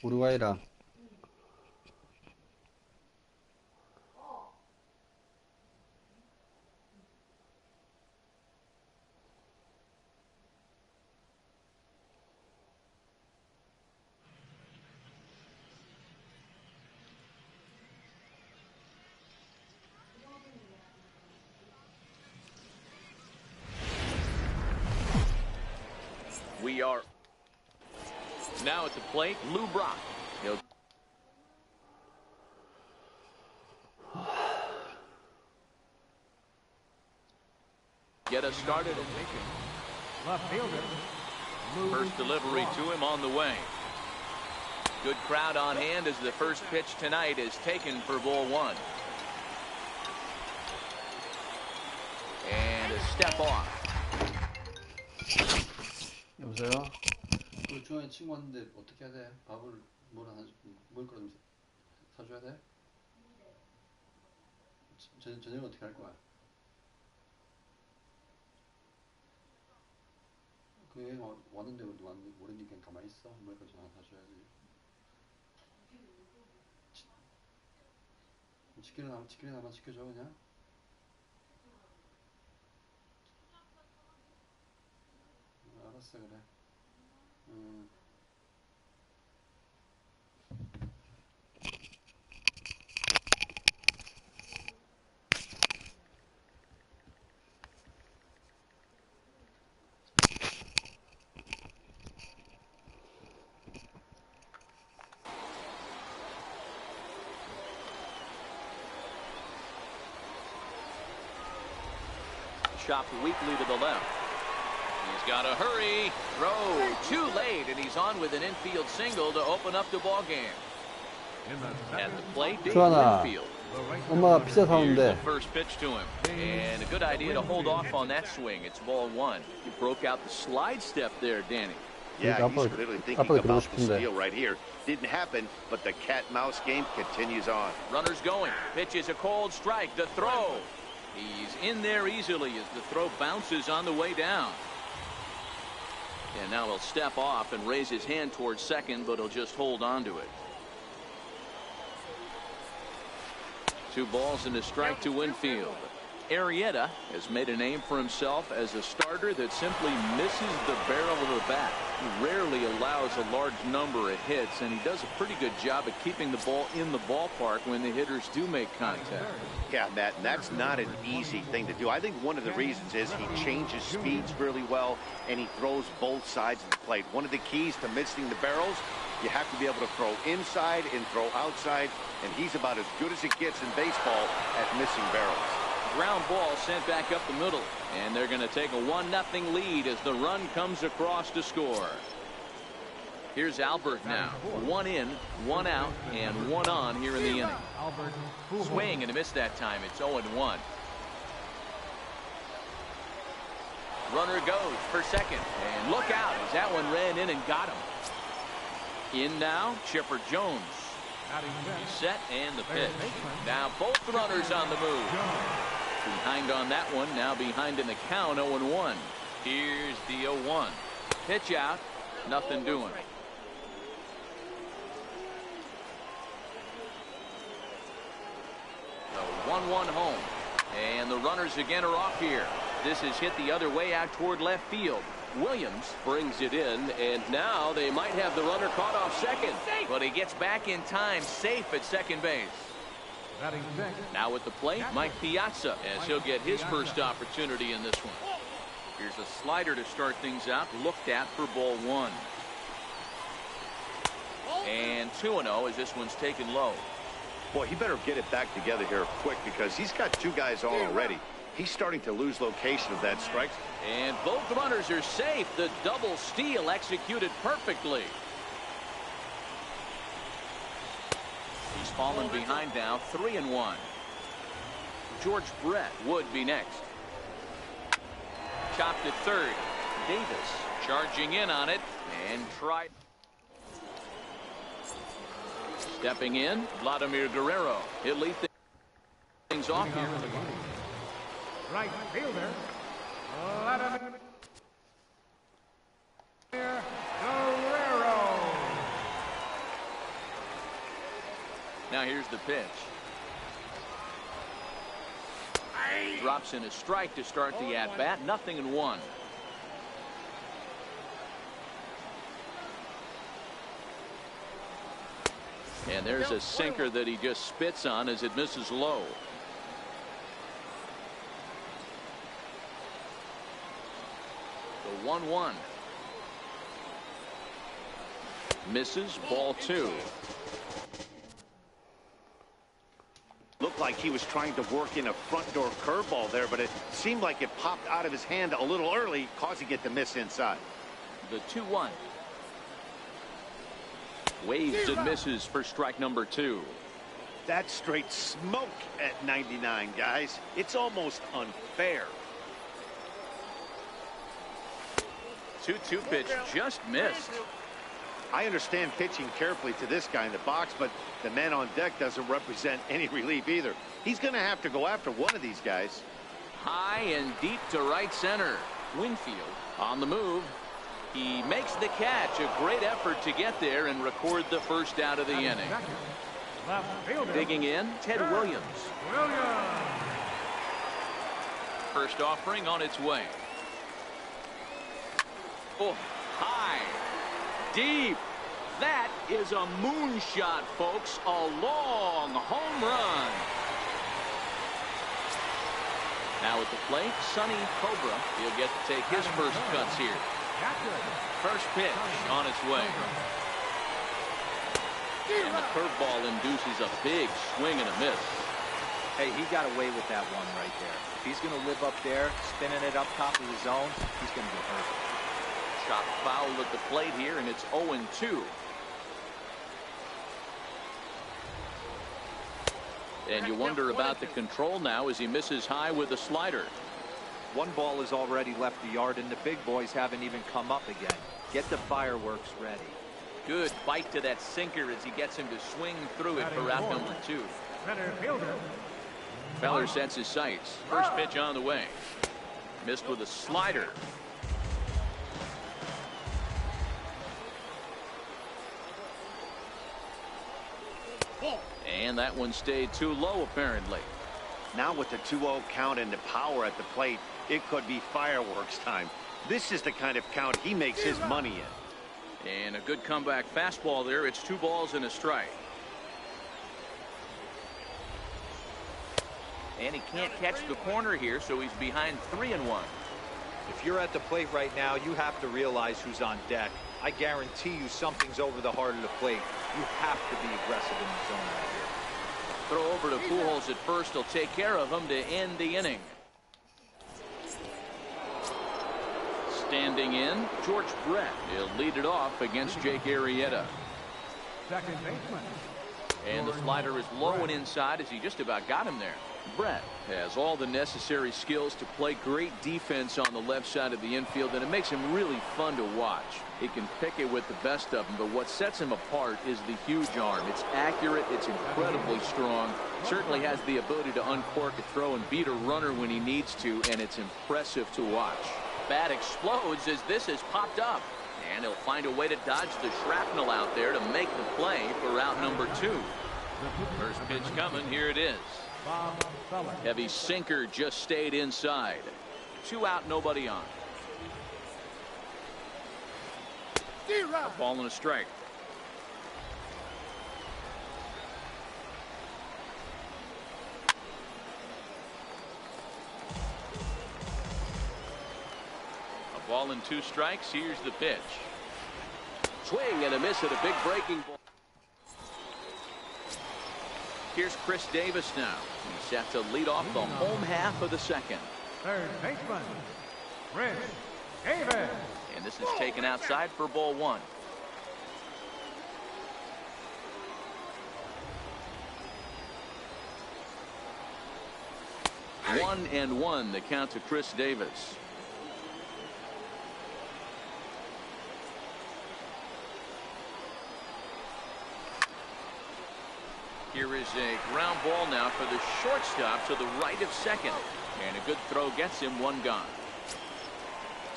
우루과이랑 We are now at the plate, Lou Brock. He'll get us started. Left fielder. First delivery to him on the way. Good crowd on hand as the first pitch tonight is taken for ball one. And a step off. 여보세요? 그 중간에 친구 왔는데 어떻게 해야 돼? 밥을 뭘 하나 먹을 거라도 사줘야 돼? 저녁 어떻게 할 거야? 그 여행 왔는데 모르니까 가만히 있어. 먹을 거 좀 하나 사줘야지. 치킨을 하나 시켜줘 그냥. 알았어 그래. Chopped weakly to the left. He's got to hurry. Throw too late, and he's on with an infield single to open up the ball game. At the plate, Dave 주하나, Winfield. 엄마가 피자 Here's the 사오는데 first pitch to him, and a good idea to hold off on that swing. It's ball one. You broke out the slide step there, Danny. Yeah, he's clearly thinking about the 싶은데. steal right here. Didn't happen, but the cat-mouse game continues on. Runners going. Pitch is a cold strike. The throw. He's in there easily as the throw bounces on the way down. And now he'll step off and raise his hand towards second, but he'll just hold on to it. 2 balls and a strike to Winfield. Arrieta has made a name for himself as a starter that simply misses the barrel of the bat. He rarely allows a large number of hits, and he does a pretty good job of keeping the ball in the ballpark when the hitters do make contact. Yeah, Matt, and that's not an easy thing to do. I think one of the reasons is he changes speeds really well, and he throws both sides of the plate. One of the keys to missing the barrels, you have to be able to throw inside and throw outside, and he's about as good as it gets in baseball at missing barrels. Ground ball sent back up the middle, and they're going to take a 1-0 lead as the run comes across to score. Here's Albert now. 1 in, 1 out, and 1 on here in the inning. Swing and a miss that time. It's 0-1. Runner goes for second, and look out as that one ran in and got him. In now, Chipper Jones. Set and the pitch. Now both runners on the move. Behind on that one, now behind in the count, 0-1. Here's the 0-1. Pitch out, nothing doing. The 1-1 home. And the runners again are off here. This is hit the other way out toward left field. Williams brings it in, and now they might have the runner caught off second. But he gets back in time, safe at second base. Now at the plate, Mike Piazza, as he'll get his first opportunity in this one. Here's a slider to start things out, looked at for ball 1. And 2-0 as this one's taken low. Boy, he better get it back together here quick because he's got 2 guys on already. He's starting to lose location of that strike. And both runners are safe. The double steal executed perfectly. He's fallen behind now, 3-1. George Brett would be next. Chopped to third. Davis charging in on it and tried. Stepping in, Vladimir Guerrero. He'll lead things off here. Right fielder, Vladimir Guerrero. Now here's the pitch. Drops in a strike to start the at-bat. 0-1. And there's a sinker that he just spits on as it misses low. The 1-1. Misses, ball 2. Looked like he was trying to work in a front door curveball there, but it seemed like it popped out of his hand a little early, causing it to miss inside. The 2-1. Waves and misses for strike number 2. That's straight smoke at 99, guys. It's almost unfair. 2-2 pitch just missed. I understand pitching carefully to this guy in the box, but the man on deck doesn't represent any relief either. He's going to have to go after one of these guys. High and deep to right center. Winfield on the move. He makes the catch. A great effort to get there and record the first out of the inning. Digging in, Ted Williams. First offering on its way. Oh, high, deep. That is a moonshot, folks. A long home run. Now at the plate, Sonny Cobra. He'll get to take his first cuts here. First pitch on its way. And the curveball induces a big swing and a miss. Hey, he got away with that one right there. If he's going to live up there, spinning it up top of the zone, he's going to get hurt. Shot foul at the plate here, and it's 0-2. And you wonder about the control now as he misses high with the slider. One ball has already left the yard, and the big boys haven't even come up again. Get the fireworks ready. Good bite to that sinker as he gets him to swing through it for out number 2. Center fielder. Feller sets his sights. First pitch on the way. Missed with a slider. And that one stayed too low, apparently. Now with the 2-0 count and the power at the plate, it could be fireworks time. This is the kind of count he makes his money in. And a good comeback fastball there. It's 2 balls and a strike. And he can't catch the corner here, so he's behind 3-1. If you're at the plate right now, you have to realize who's on deck. I guarantee you something's over the heart of the plate. You have to be aggressive in the zone right here. Throw over to Pujols at first. He'll take care of him to end the inning. Standing in, George Brett. He'll lead it off against Jake Arrieta. Second baseman. And the slider is low and inside as he just about got him there. Brett has all the necessary skills to play great defense on the left side of the infield, and it makes him really fun to watch. He can pick it with the best of them, but what sets him apart is the huge arm. It's accurate, it's incredibly strong, certainly has the ability to uncork a throw and beat a runner when he needs to, and it's impressive to watch. Bat explodes as this has popped up, and he'll find a way to dodge the shrapnel out there to make the play for out number 2. First pitch coming, here it is. Heavy sinker just stayed inside. 2 out, nobody on. A ball and a strike. A ball and 2 strikes. Here's the pitch. Swing and a miss at a big breaking ball. Here's Chris Davis now. He's set to lead off the home half of the second. Third baseman. Chris Davis. And this is taken outside for ball 1. Hey. 1-1 the count to Chris Davis. Here is a ground ball now for the shortstop to the right of second. And a good throw gets him 1 gone.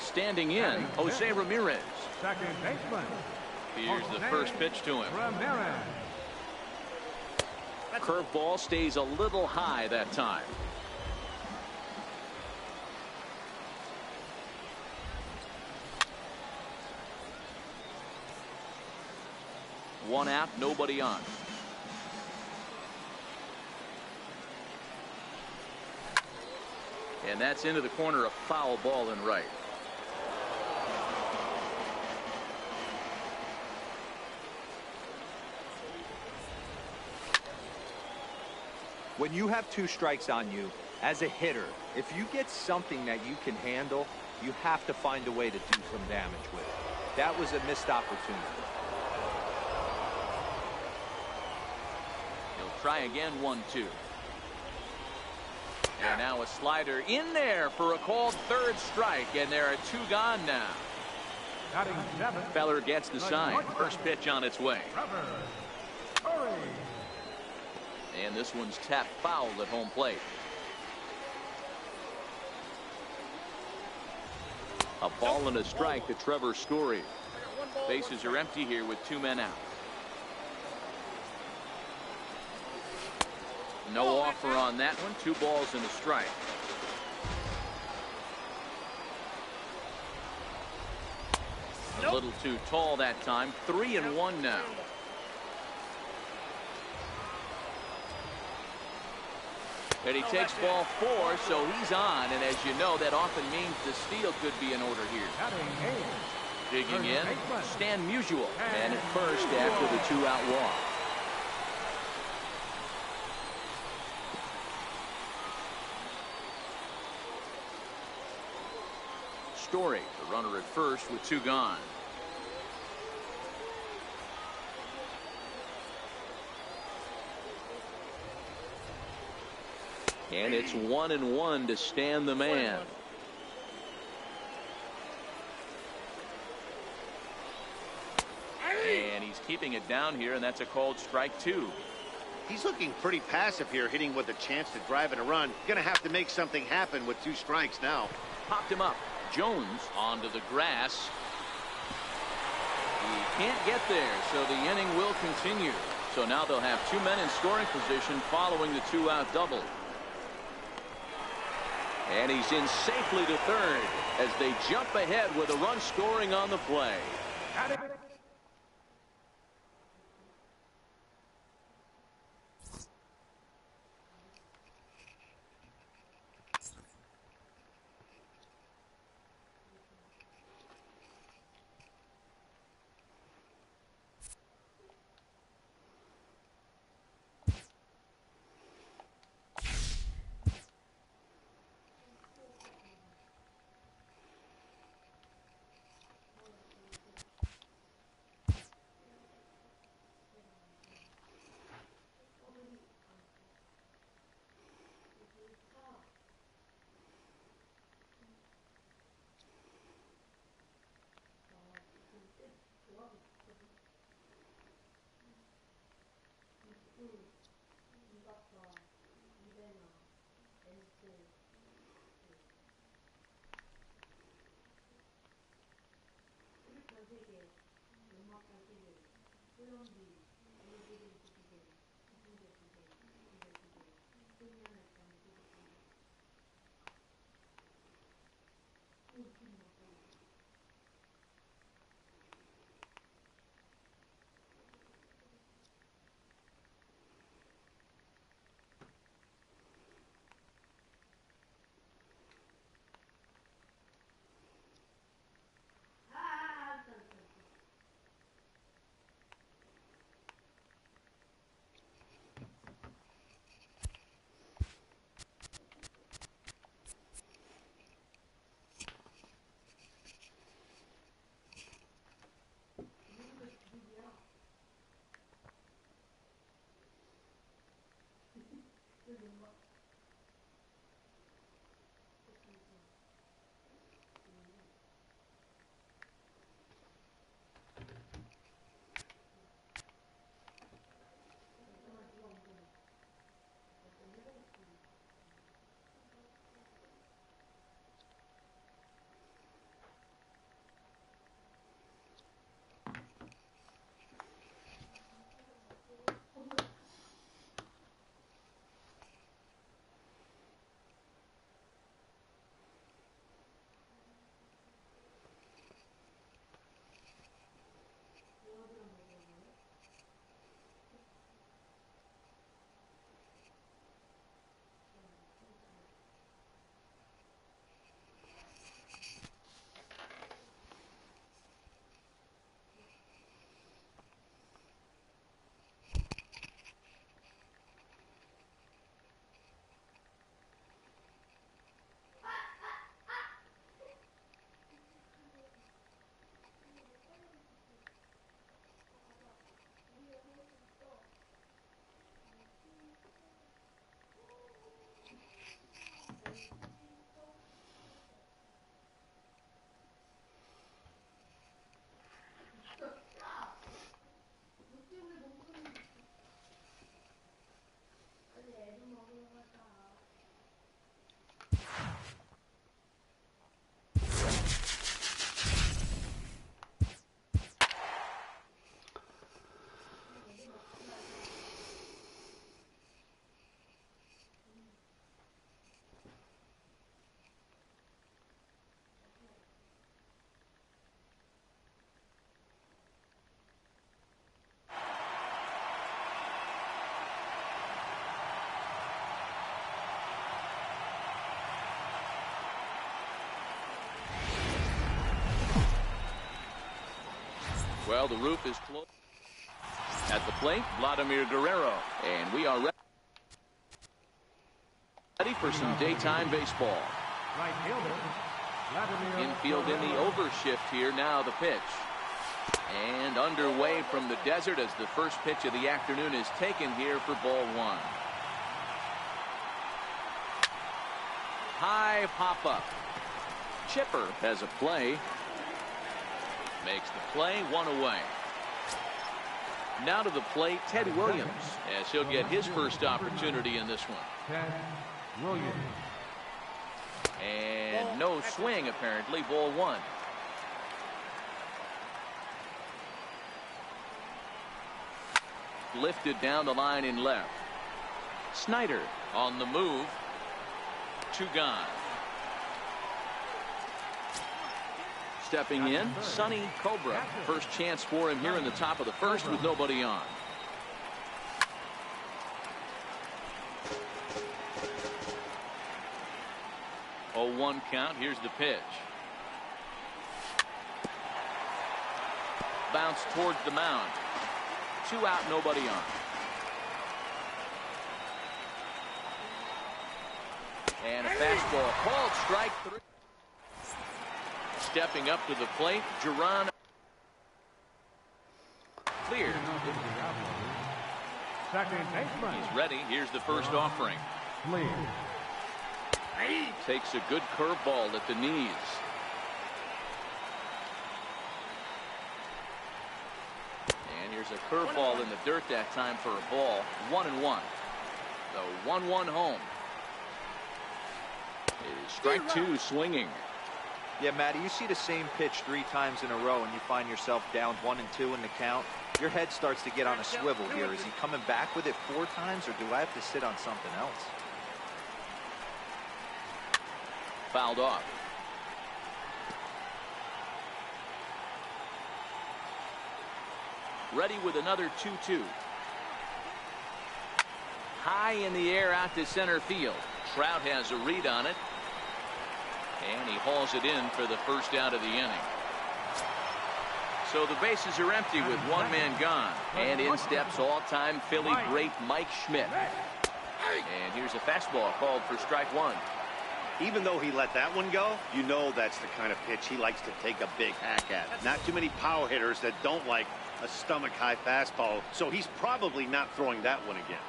Standing in, Jose Ramirez. Second baseman. Here's the first pitch to him. Ramirez. Curveball stays a little high that time. One out, nobody on. And that's into the corner, a foul ball in right. When you have 2 strikes on you, as a hitter, if you get something that you can handle, you have to find a way to do some damage with it. That was a missed opportunity. He'll try again, 1-2. And now a slider in there for a called 3rd strike, and there are 2 gone now. Feller gets the sign. First pitch on its way. And this one's tapped foul at home plate. A ball and a strike to Trevor Story. Bases are empty here with 2 men out. No offer on that one. 2 balls and a strike. A little too tall that time. 3-1 now. And he takes ball 4, so he's on. And as you know, that often means the steal could be in order here. Digging in, Stan Musial. And at first after the 2-out walk. Story, the runner at first with 2 gone. And it's 1-1 to stand the man. And he's keeping it down here, and that's a called strike 2. He's looking pretty passive here, hitting with a chance to drive in a run. Gonna have to make something happen with 2 strikes now. Popped him up. Jones onto the grass. He can't get there, so the inning will continue. So now they'll have 2 men in scoring position following the 2-out double. And he's in safely to third as they jump ahead with a run scoring on the play. Well, the roof is closed. At the plate, Vladimir Guerrero. And we are ready for some daytime baseball. Right fielder, Infield in the overshift here. Now the pitch. And underway from the desert as the first pitch of the afternoon is taken here for ball one. High pop-up. Chipper has a play. Makes the play, one away. Now to the plate, Ted Williams, as he'll get his first opportunity in this one. Ted Williams. And no swing, apparently. Ball one. Lifted down the line in left. Snyder on the move. Two gone. Stepping in, Sonny Cobra. First chance for him here in the top of the first with nobody on. Oh, 1 count. Here's the pitch. Bounce towards the mound. 2 out, nobody on. And a fastball called strike 3. Stepping up to the plate, Geron. Cleared. Second baseman. He's ready. Here's the first offering. Cleared. Takes a good curveball at the knees. And here's a curveball in the dirt that time for a ball. 1-1. The 1-1 home. It is strike 2 swinging. Yeah, Matty, you see the same pitch 3 times in a row and you find yourself down 1-2 in the count. Your head starts to get on a swivel here. Is he coming back with it 4 times, or do I have to sit on something else? Fouled off. Ready with another 2-2. High in the air out to center field. Trout has a read on it. And he hauls it in for the first out of the inning. So the bases are empty with 1 man gone. And in steps all-time Philly great Mike Schmidt. And here's a fastball called for strike 1. Even though he let that one go, you know that's the kind of pitch he likes to take a big hack at. Not too many power hitters that don't like a stomach-high fastball, so he's probably not throwing that one again.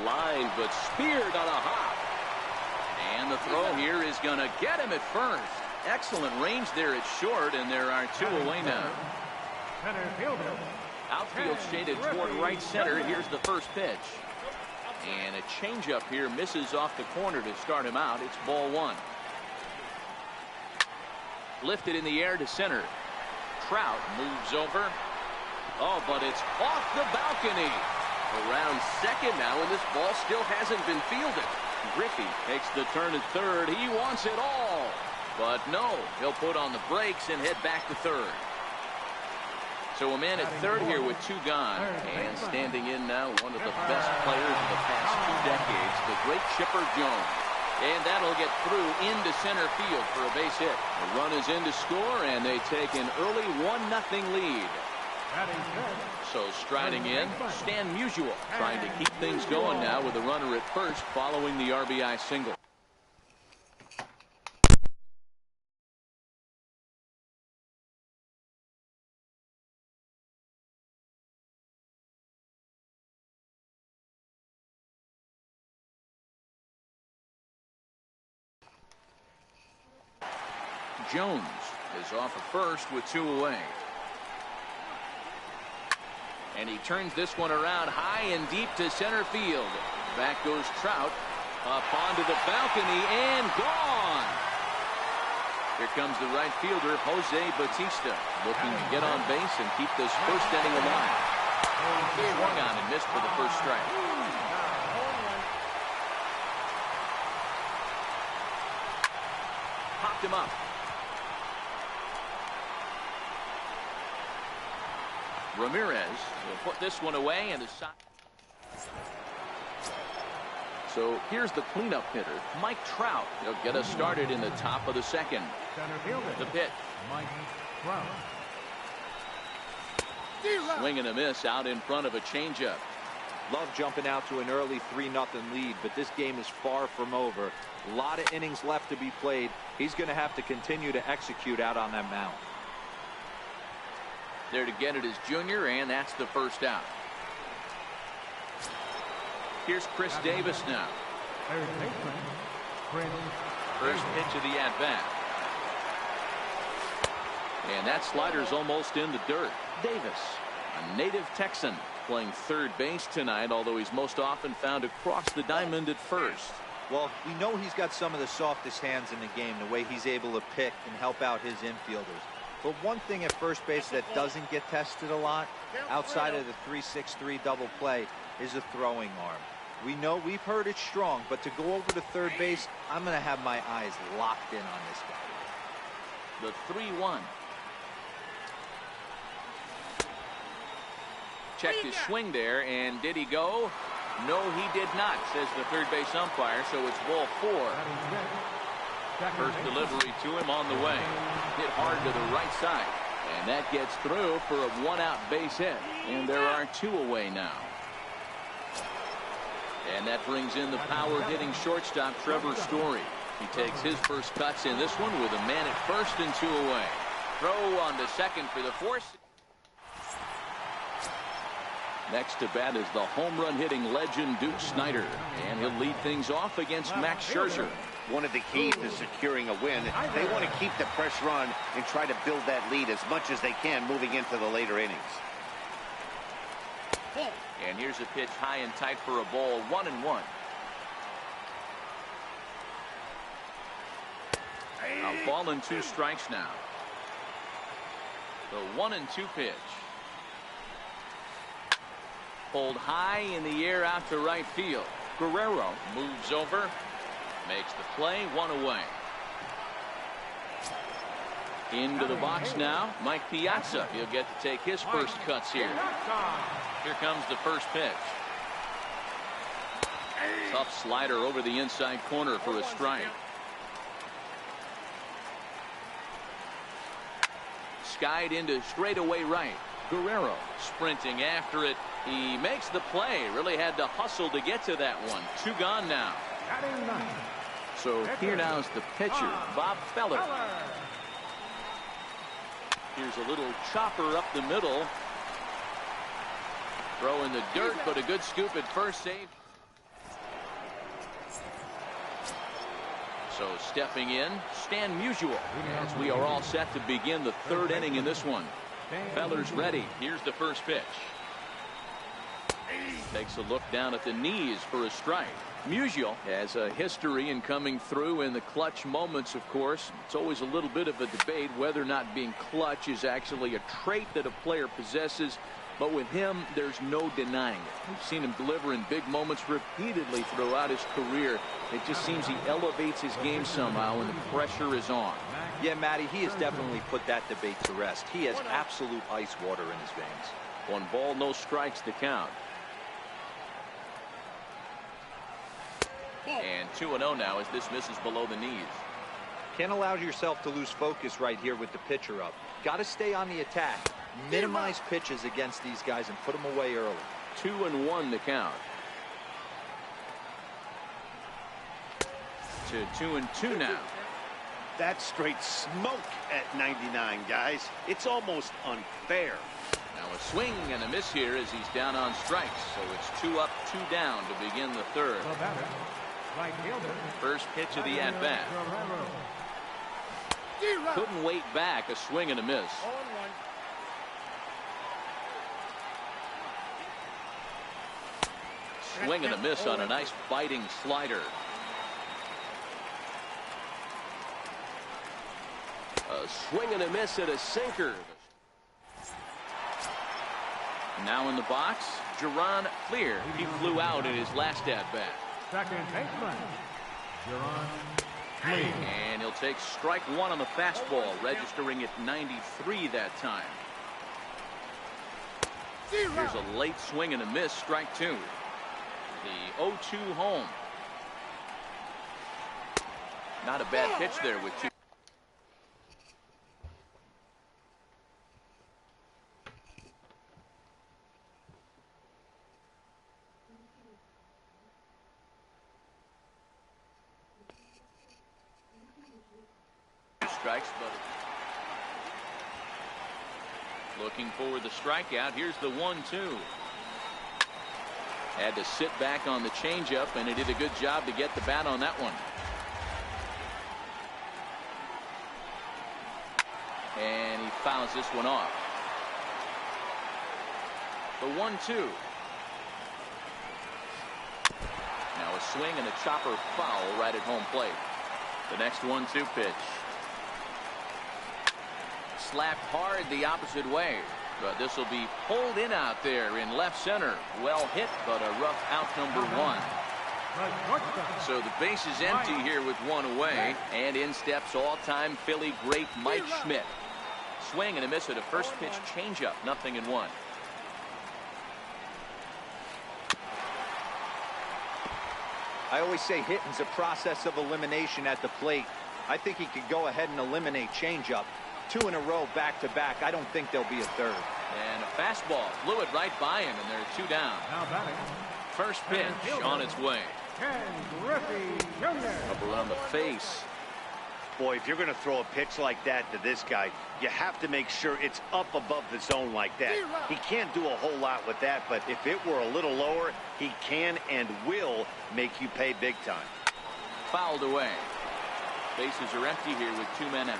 Line, but speared on a hop. And the throw here is going to get him at first. Excellent range there at short, and there are 2 away now. Center fielder. Outfield shaded toward right center. Here's the first pitch. And a changeup here misses off the corner to start him out. It's ball 1. Lifted in the air to center. Trout moves over. Oh, but it's off the balcony. Around second now, and this ball still hasn't been fielded. Griffey takes the turn at third. He wants it all. But no, he'll put on the brakes and head back to third. So a man at third here with 2 gone. And standing in now, one of the best players of the past 2 decades, the great Chipper Jones. And that'll get through into center field for a base hit. The run is in to score, and they take an early 1-0 lead. So striding in, Stan Musial trying to keep things going now with a runner at first following the RBI single. Jones is off at first with 2 away. And he turns this one around high and deep to center field. Back goes Trout. Up onto the balcony and gone. Here comes the right fielder, Jose Bautista, looking to get on base and keep this first inning alive. Swung on and missed for the first strike. Popped him up. Ramirez will put this one away, and the side. So here's the cleanup hitter, Mike Trout. He'll get us started in the top of the second. The pitch. Mike Trout. Swing and a miss out in front of a changeup. Love jumping out to an early 3-0 lead, but this game is far from over. A lot of innings left to be played. He's going to have to continue to execute out on that mound. There to get it is Junior, and that's the first out. Here's Chris Davis now. Third baseman, Chris First pitch of the at-bat. And that slider's almost in the dirt. Davis, a native Texan, playing third base tonight, although he's most often found across the diamond at first. Well, we know he's got some of the softest hands in the game, the way he's able to pick and help out his infielders. But one thing at first base that doesn't get tested a lot, outside of the 3-6-3 double play, is a throwing arm. We know we've heard it's strong, but to go over to third base, I'm going to have my eyes locked in on this guy. The 3-1. Checked his swing there, and did he go? No, he did not, says the third base umpire, so it's ball 4. First delivery to him on the way. Hit hard to the right side, and that gets through for a 1-out base hit, and there are 2 away now. And that brings in the power-hitting shortstop Trevor Story. He takes his first cuts in this one with a man at first and 2 away. Throw on to second for the force. Next to bat is the home run hitting legend Duke Snider, and he'll lead things off against Max Scherzer. One of the keys to securing a win, they want to keep the pressure on and try to build that lead as much as they can moving into the later innings. And here's a pitch high and tight for a ball, 1-1. A ball and 2 strikes now. The 1-2 pitch. Pulled high in the air out to right field. Guerrero moves over, makes the play, 1 away. Into the box now, Mike Piazza. He'll get to take his first cuts here. Here comes the first pitch. Tough slider over the inside corner for a strike. Skied into straightaway right. Guerrero sprinting after it. He makes the play. Really had to hustle to get to that one. 2 gone now. So here now is the pitcher, Bob Feller. Here's a little chopper up the middle. Throw in the dirt, but a good scoop at first, save. So stepping in, Stan Musial, as we are all set to begin the 3rd inning in this one. Feller's ready. Here's the first pitch. Takes a look down at the knees for a strike. Musial has a history in coming through in the clutch moments, of course. It's always a little bit of a debate whether or not being clutch is actually a trait that a player possesses. But with him, there's no denying it. We've seen him deliver in big moments repeatedly throughout his career. It just seems he elevates his game somehow when the pressure is on. Yeah, Matty, he has definitely put that debate to rest. He has absolute ice water in his veins. 1 ball, no strikes to count. And 2-0 now as this misses below the knees. Can't allow yourself to lose focus right here with the pitcher up. Got to stay on the attack. Minimize pitches against these guys and put them away early. 2-1 to count. To 2-2 now. That's straight smoke at 99, guys. It's almost unfair. Now a swing and a miss here as he's down on strikes. So it's 2 up, 2 down to begin the 3rd. Right fielder. First pitch of the at-bat. Couldn't wait back. A swing and a miss. Swing and a miss on a nice biting slider. A swing and a miss at a sinker. Now in the box, Jerron Clear. He flew out in his last at-bat. Second baseman, Jerron Clear. And he'll take strike 1 on the fastball, registering at 93 that time. Here's a late swing and a miss, strike 2. The 0-2 home. Not a bad pitch there with 2. strikes, but looking for the strikeout. Here's the 1-2. Had to sit back on the changeup, and he did a good job to get the bat on that one. And he fouls this one off. The 1-2. Now a swing and a chopper foul right at home plate. The next 1-2 pitch. Slapped hard the opposite way. But this will be pulled in out there in left center. Well hit, but a rough out number 1. So the base is empty here with one away. And in steps all-time Philly great Mike Schmidt. Swing and a miss at a first pitch changeup. 0-1. I always say hitting's a process of elimination at the plate. I think he could go ahead and eliminate changeup. 2 in a row back-to-back. I don't think there'll be a third. And a fastball flew it right by him, and there are 2 down. Now batting. First pitch on its way. Ken Griffey Jr. Up around the face. Boy, if you're going to throw a pitch like that to this guy, you have to make sure it's up above the zone like that. He can't do a whole lot with that, but if it were a little lower, he can and will make you pay big time. Fouled away. Bases are empty here with 2 men out.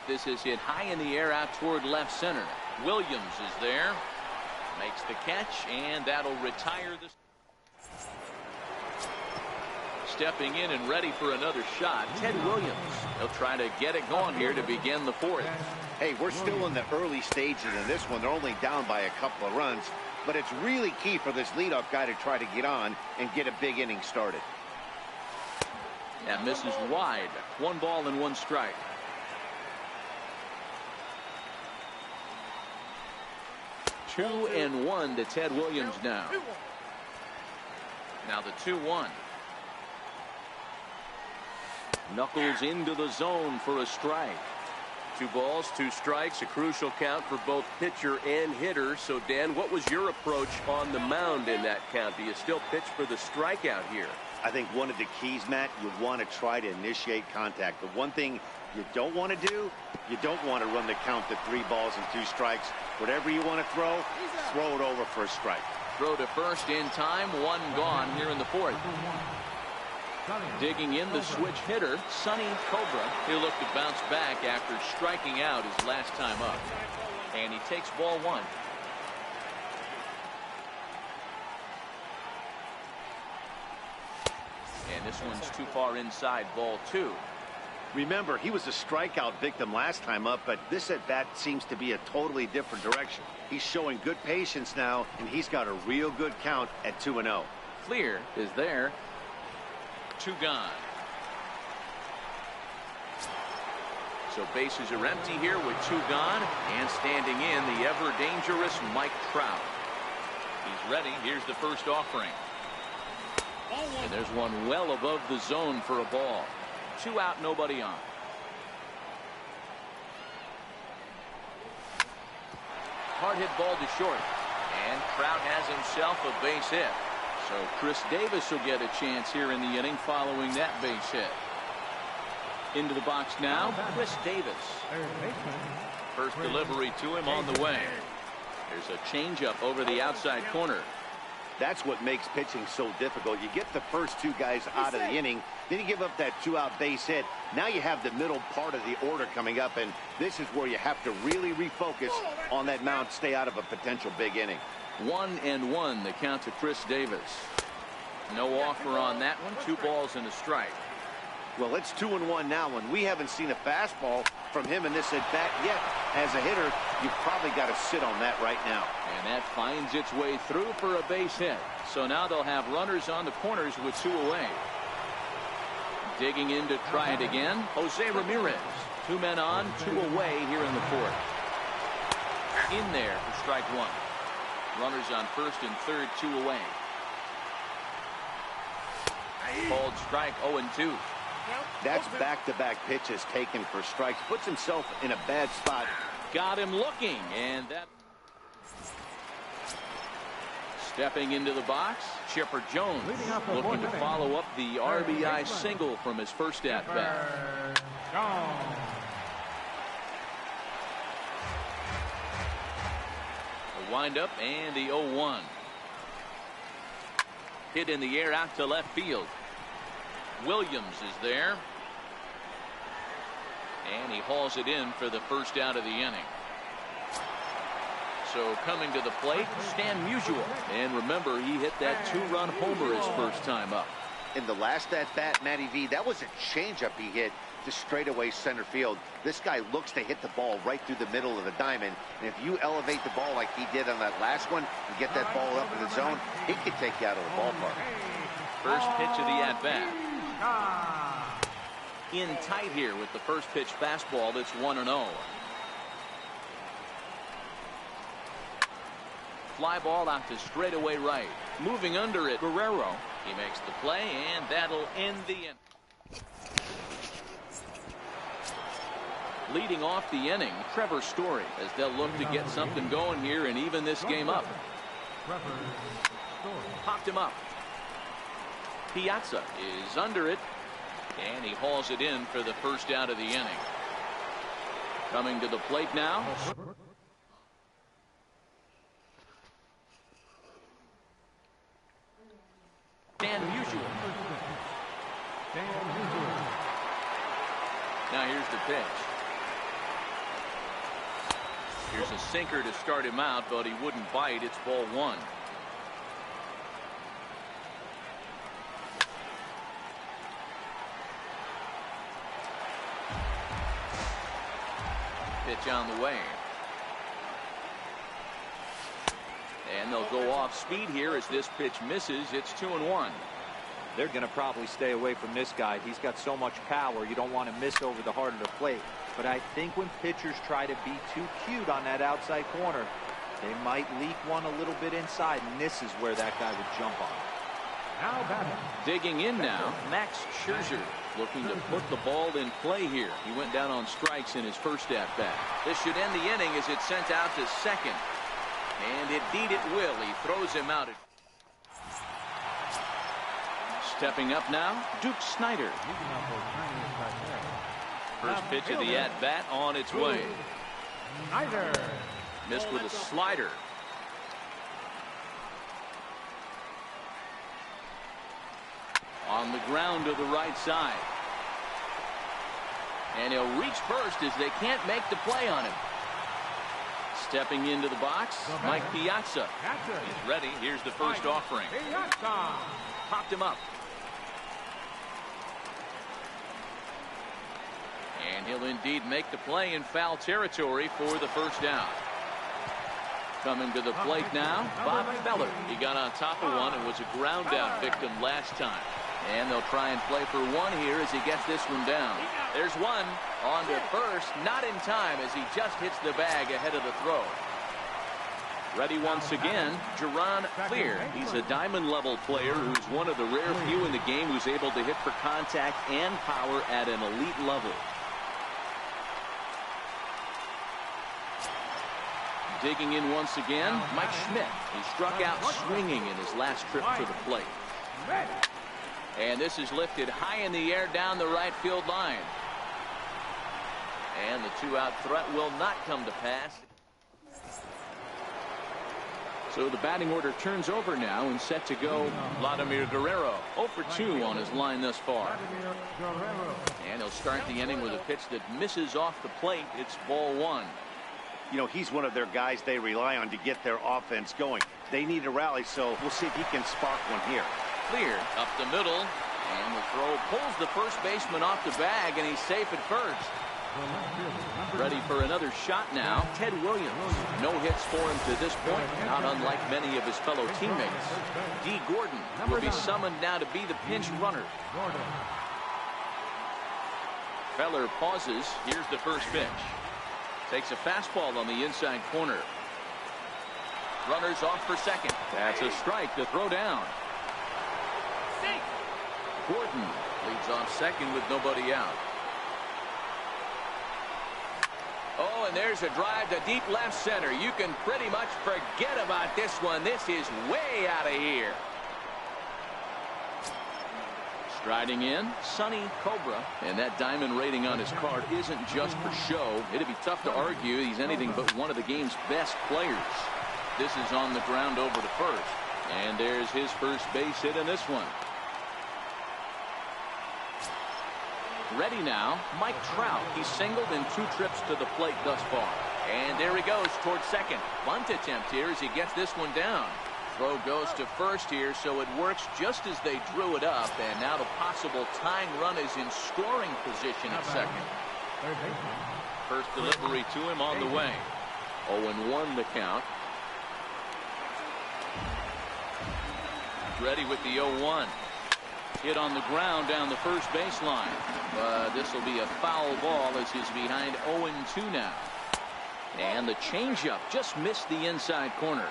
This is hit high in the air out toward left center. Williams is there. Makes the catch, and that'll retire the... Stepping in and ready for another shot, Ted Williams. He'll try to get it going here to begin the 4th. Hey, we're still in the early stages in this one. They're only down by a couple of runs, but it's really key for this leadoff guy to try to get on and get a big inning started. That misses wide. 1 ball and 1 strike. Two and 1 to Ted Williams now. Now the 2-1. Knuckles into the zone for a strike. 2 balls, 2 strikes, a crucial count for both pitcher and hitter. So, Dan, what was your approach on the mound in that count? Do you still pitch for the strikeout here? I think one of the keys, Matt, you want to try to initiate contact. The one thing you don't want to do, you don't want to run the count to 3 balls and 2 strikes. Whatever you want to throw it over for a strike. Throw to first in time. 1 gone here in the 4th. Digging in the switch hitter, Sonny Cobra. He'll look to bounce back after striking out his last time up. And he takes ball 1. And this one's too far inside, ball 2. Remember, he was a strikeout victim last time up, but this at-bat seems to be a totally different direction. He's showing good patience now, and he's got a real good count at 2-0. Clear is there. 2 gone. So bases are empty here with 2 gone, and standing in the ever dangerous Mike Trout. He's ready. Here's the first offering. And there's one well above the zone for a ball. 2 out, nobody on. Hard hit ball to short, and Trout has himself a base hit. So Chris Davis will get a chance here in the inning following that base hit. Into the box now, Chris Davis. First delivery to him on the way. There's a changeup over the outside corner. That's what makes pitching so difficult. You get the first 2 guys out of the inning, then you give up that 2-out base hit. Now you have the middle part of the order coming up, and this is where you have to really refocus on that mound, stay out of a potential big inning. 1-1 the count to Chris Davis. No offer on that one. 2 balls and a strike. Well, it's 2-1 now, and we haven't seen a fastball from him in this at-bat yet. As a hitter, you've probably got to sit on that right now. And that finds its way through for a base hit. So now they'll have runners on the corners with 2 away. Digging in to try it again, Jose Ramirez. 2 men on, 2 away here in the 4th. In there for strike 1. Runners on first and third, 2 away. Called strike 0-2. That's back-to-back pitches taken for strikes. Puts himself in a bad spot. Got him looking, and that Stepping into the box, Chipper Jones looking to follow up the RBI single from his first at-bat. The windup and the 0-1. Hit in the air out to left field. Williams is there. And he hauls it in for the first out of the inning. So coming to the plate, Stan Musial. And remember, he hit that two-run homer his first time up. In the last at-bat, Matty V, that was a changeup he hit to straightaway center field. This guy looks to hit the ball right through the middle of the diamond. And if you elevate the ball like he did on that last one and get that ball up in the zone, he could take you out of the ballpark. First pitch of the at-bat. In tight here with the first pitch fastball that's 1-0. Fly ball out to straightaway right. Moving under it, Guerrero. He makes the play, and that'll end the inning. Leading off the inning, Trevor Story, as they'll look to get something going here and even this game up. Popped him up. Piazza is under it, and he hauls it in for the first out of the inning. Coming to the plate now. Stan Musial. Now here's the pitch. Here's a sinker to start him out, but he wouldn't bite. It's ball one. Pitch on the way. And they'll go off speed here as this pitch misses. It's 2-1. They're going to probably stay away from this guy. He's got so much power. You don't want to miss over the heart of the plate. But I think when pitchers try to be too cute on that outside corner, they might leak one a little bit inside, and this is where that guy would jump on. Digging in now, Max Scherzer looking to put the ball in play here. He went down on strikes in his first at-bat. This should end the inning as it's sent out to second. And indeed it will. He throws him out. Stepping up now, Duke Snider. First pitch of the at-bat on its way. Missed with a slider. On the ground to the right side. And he'll reach first as they can't make the play on him. Stepping into the box, Mike Piazza. He's ready. Here's the first offering. Popped him up. And he'll indeed make the play in foul territory for the first down. Coming to the plate now, Bob Feller. He got on top of one and was a ground out victim last time. And they'll try and play for one here as he gets this one down. There's one on to first, not in time as he just hits the bag ahead of the throw. Ready once again, Jerron Clear. He's a diamond level player who's one of the rare few in the game who's able to hit for contact and power at an elite level. Digging in once again, Mike Schmidt. He struck out swinging in his last trip to the plate. And this is lifted high in the air down the right field line. And the two-out threat will not come to pass. So the batting order turns over now and set to go Vladimir Guerrero. 0 for 2 on his line thus far. And he'll start the inning with a pitch that misses off the plate. It's ball one. You know, he's one of their guys they rely on to get their offense going. They need a rally, so we'll see if he can spark one here. Clear up the middle, and the throw pulls the first baseman off the bag, and he's safe at first. Ready for another shot now, Ted Williams. No hits for him to this point, not unlike many of his fellow teammates. D. Gordon will be summoned now to be the pinch runner. Feller pauses. Here's the first pitch. Takes a fastball on the inside corner. Runners off for second. That's a strike to throw down. Gordon leads off second with nobody out. Oh, go, and there's a drive to deep left center. You can pretty much forget about this one. This is way out of here. Striding in, Sonny Cobra. And that diamond rating on his card isn't just for show. It'd be tough to argue he's anything but one of the game's best players. This is on the ground over to first. And there's his first base hit in this one. Ready now, Mike Trout. He's singled in 2 trips to the plate thus far. And there he goes towards second. Bunt attempt here as he gets this one down. Throw goes to first here, so it works just as they drew it up. And now the possible tying run is in scoring position at second. First delivery to him on the way. 0-1 the count. Ready with the 0-1. Hit on the ground down the first baseline. But this will be a foul ball as he's behind 0-2 now. And the changeup just missed the inside corner.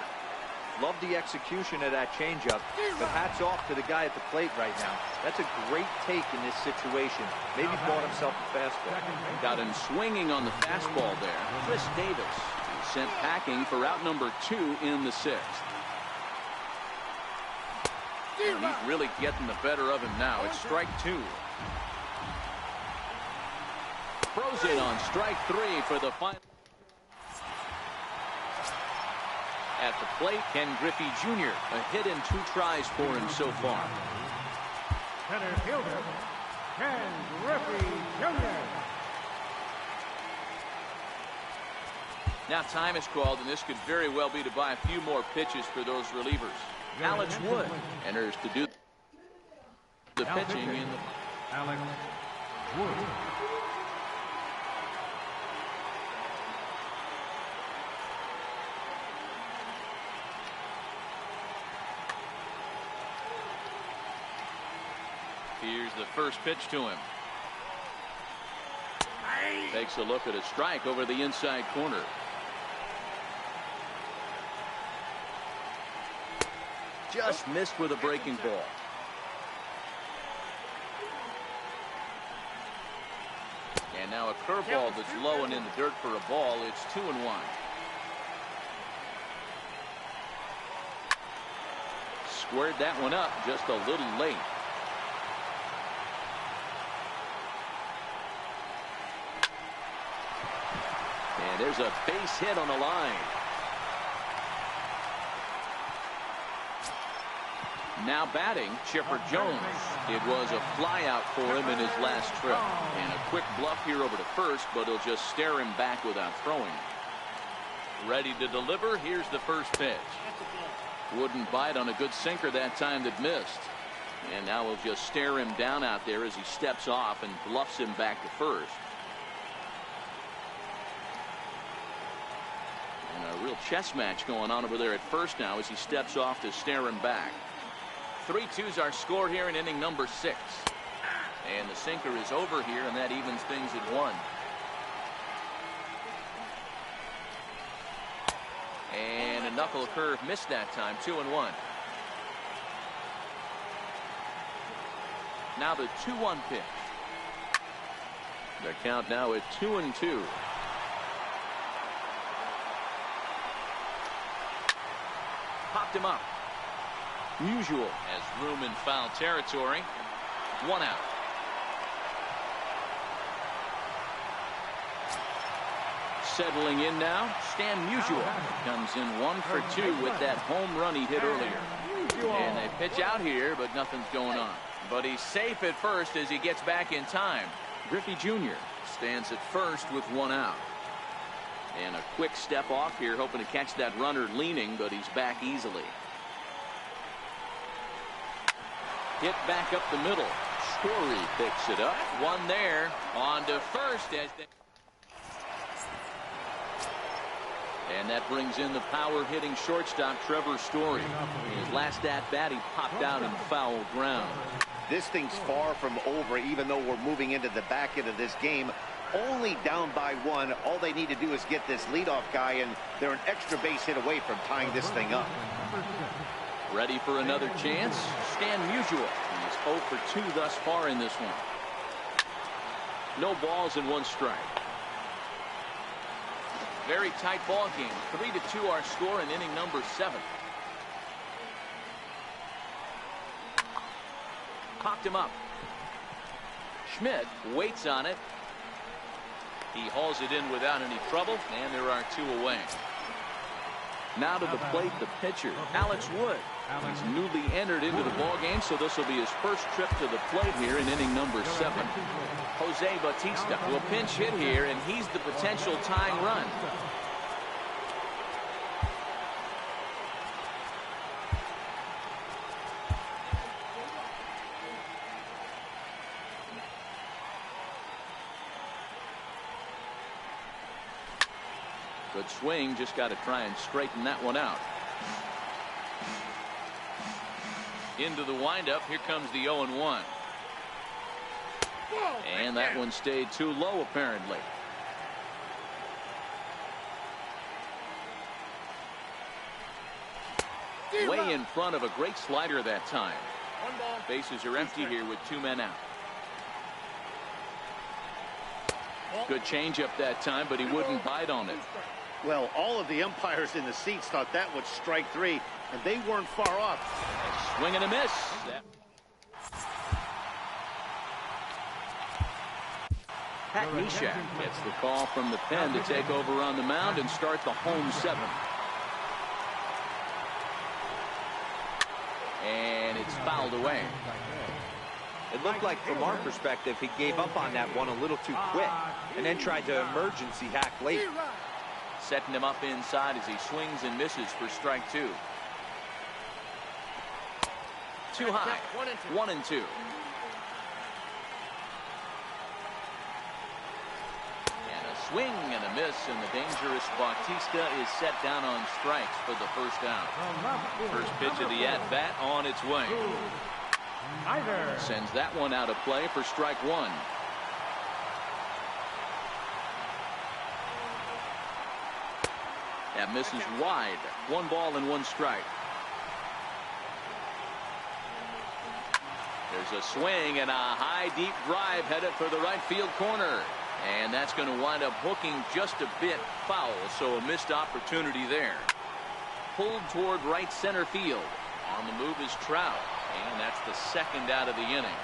Love the execution of that changeup, but hats off to the guy at the plate right now. That's a great take in this situation. Maybe bought himself a fastball. Got him swinging on the fastball there. Chris Davis sent packing for out number 2 in the 6th. And he's really getting the better of him now. It's strike 2. Throws it on strike 3 for the final. At the plate, Ken Griffey Jr. A hit in 2 tries for him so far. Center fielder, Ken Griffey Jr. Now time is called, and this could very well be to buy a few more pitches for those relievers. Alex Wood enters to do the pitching in the... Alex Wood. Here's the first pitch to him. Takes a look at a strike over the inside corner. Just missed with a breaking ball. And now a curveball that's low and in the dirt for a ball. It's 2-1. Squared that one up just a little late. And there's a base hit on the line. Now batting, Chipper Jones. It was a flyout for him in his last trip. And a quick bluff here over to first, but he'll just stare him back without throwing. Ready to deliver. Here's the first pitch. Wouldn't bite on a good sinker that time that missed. And now he'll just stare him down out there as he steps off and bluffs him back to first. And a real chess match going on over there at first now as he steps off to stare him back. 3-2's our score here in inning number 6. And the sinker is over here, and that evens things at 1. And a knuckle curve missed that time. 2-1. Now the 2-1 pitch. Their count now at 2-2. Popped him up. Usual has room in foul territory. 1 out. Settling in now, Stan Musial comes in 1 for 2 with that home run he hit earlier. And they pitch out here, but nothing's going on. But he's safe at first as he gets back in time. Griffey Jr. stands at first with 1 out. And a quick step off here, hoping to catch that runner leaning, but he's back easily. Hit back up the middle. Story picks it up. 1 there. On to first as they... And that brings in the power-hitting shortstop Trevor Story. In his last at-bat, he popped out in foul ground. This thing's far from over, even though we're moving into the back end of this game. Only down by 1. All they need to do is get this leadoff guy, and they're an extra base hit away from tying this thing up. Ready for another chance? Stan Musial. He's 0 for 2 thus far in this one. No balls and 1 strike. Very tight ball game. 3-2 our score in inning number 7. Popped him up. Schmidt waits on it. He hauls it in without any trouble, and there are 2 away. Now to the plate, the pitcher, Alex Wood. He's newly entered into the ball game, so this will be his first trip to the plate here in inning number 7. Jose Bautista will pinch hit here, and he's the potential tying run. Good swing, just got to try and straighten that one out. Into the windup, here comes the 0-1. And that one stayed too low, apparently. Way in front of a great slider that time. Bases are empty here with 2 men out. Good changeup that time, but he wouldn't bite on it. Well, all of the umpires in the seats thought that was strike 3, and they weren't far off. Swing and a miss. Pat Neshek gets the call from the pen to take over on the mound and start the home 7. And it's fouled away. It looked like, from our perspective, he gave up on that one a little too quick and then tried to emergency hack late. Setting him up inside as he swings and misses for strike 2. Too high. 1-2. And a swing and a miss, and the dangerous Bautista is set down on strikes for the first out. First pitch of the at-bat on its way. Sends that one out of play for strike 1. That misses wide. 1 ball and 1 strike. There's a swing and a high deep drive headed for the right field corner. And that's going to wind up hooking just a bit foul, so a missed opportunity there. Pulled toward right center field. On the move is Trout, and that's the 2nd out of the inning.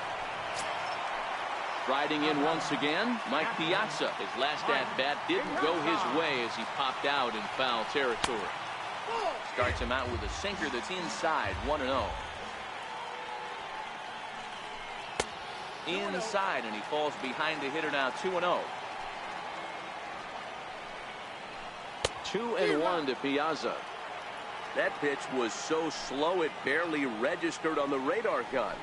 Riding in once again, Mike Piazza. His last at-bat didn't go his way as he popped out in foul territory. Starts him out with a sinker that's inside, 1-0. Inside, and he falls behind the hitter now, 2-0. 2-1 to Piazza. That pitch was so slow it barely registered on the radar gun.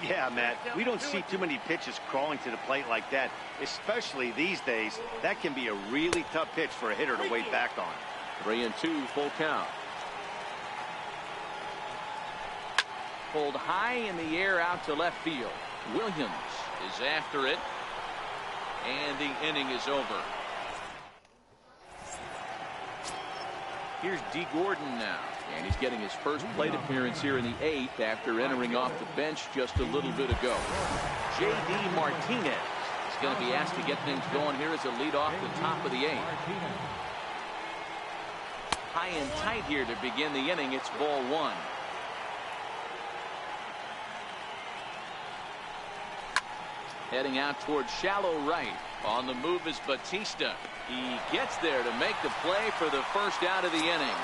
Yeah, Matt, we don't see too many pitches crawling to the plate like that, especially these days. That can be a really tough pitch for a hitter to wait back on. 3-2, full count. Pulled high in the air out to left field. Williams is after it, and the inning is over. Here's D. Gordon now, and he's getting his first plate appearance here in the 8th after entering off the bench just a little bit ago. J.D. Martinez is going to be asked to get things going here as a lead off the top of the 8th. High and tight here to begin the inning. It's ball 1. Heading out towards shallow right. On the move is Bautista. He gets there to make the play for the first out of the inning.